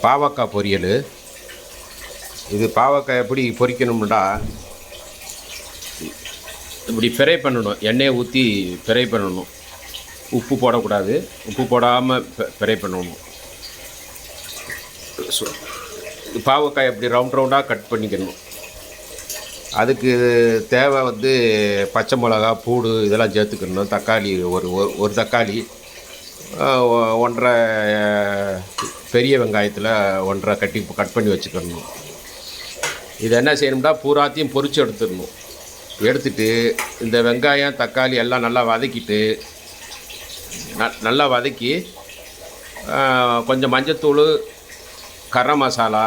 பாவக்காய் பொரியல். இது பாவக்காய் எப்படி பொரிக்கணும்னா, இப்படி ஃப்ரை பண்ணணும். எண்ணெயை ஊற்றி ஃப்ரை பண்ணணும். உப்பு போடக்கூடாது. உப்பு போடாமல் ஃப்ரை பண்ணணும். பாவக்காய் இப்படி ரவுண்டாக கட் பண்ணிக்கணும். அதுக்கு தேவை பச்சை மிளகா, பூடு இதெல்லாம் சேர்த்துக்கணும். தக்காளி ஒரு தக்காளி, 1.5 பெரிய வெங்காயத்தில் 1.5 கட் பண்ணி வச்சுக்கணும். இது என்ன செய்யணும்னா, பூராத்தையும் பொரித்து எடுத்துடணும். எடுத்துட்டு இந்த வெங்காயம் தக்காளி எல்லாம் நல்லா வதக்கிட்டு, நல்லா வதக்கி கொஞ்சம் மஞ்சத்தூள், கரம் மசாலா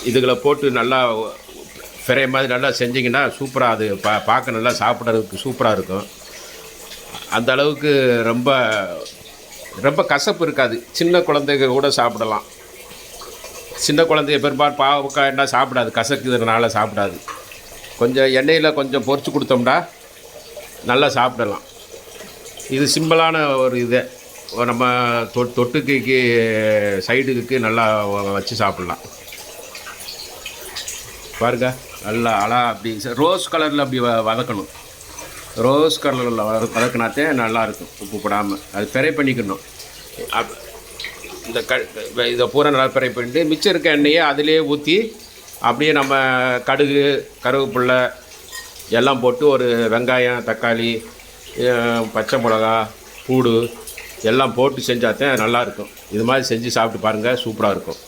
இதுகளை போட்டு நல்லா ஃப்ரை மாதிரி நல்லா செஞ்சிங்கன்னா சூப்பராக அது பார்க்க நல்லா சாப்பிட்றதுக்கு சூப்பராக இருக்கும். அந்த அளவுக்கு ரொம்ப ரொம்ப கசப்பு இருக்காது. சின்ன குழந்தைங்க கூட சாப்பிடலாம். சின்ன குழந்தைய பெரும்பாலும் பாவக்காய்னா சாப்பிடாது, கசக்குறதுனால சாப்பிடாது. கொஞ்சம் எண்ணெயில் கொஞ்சம் பொரிச்சு கொடுத்தோம்னா நல்லா சாப்பிடலாம். இது சிம்பிளான ஒரு இது. நம்ம தொட்டுக்கு சைடுக்கு நல்லா வச்சு சாப்பிட்லாம். பாருங்க, நல்லா அப்படி ரோஸ் கலரில் அப்படி வதக்கணும். ரோஸ் கலரில் வதக்கினாத்தே நல்லாயிருக்கும். உப்பு போடாமல் அது ஃப்ரை பண்ணிக்கணும். இந்த இதை பூரா நல்லா ஃப்ரை பண்ணிட்டு மிச்சம் இருக்க எண்ணெயை அதிலே ஊற்றி அப்படியே நம்ம கடுகு, கருவேப்பிலை எல்லாம் போட்டு ஒரு வெங்காயம், தக்காளி, பச்சை மிளகா, பூடு எல்லாம் போட்டு செஞ்சாதான் நல்லாயிருக்கும். இது மாதிரி செஞ்சு சாப்பிட்டு பாருங்கள், சூப்பராக இருக்கும்.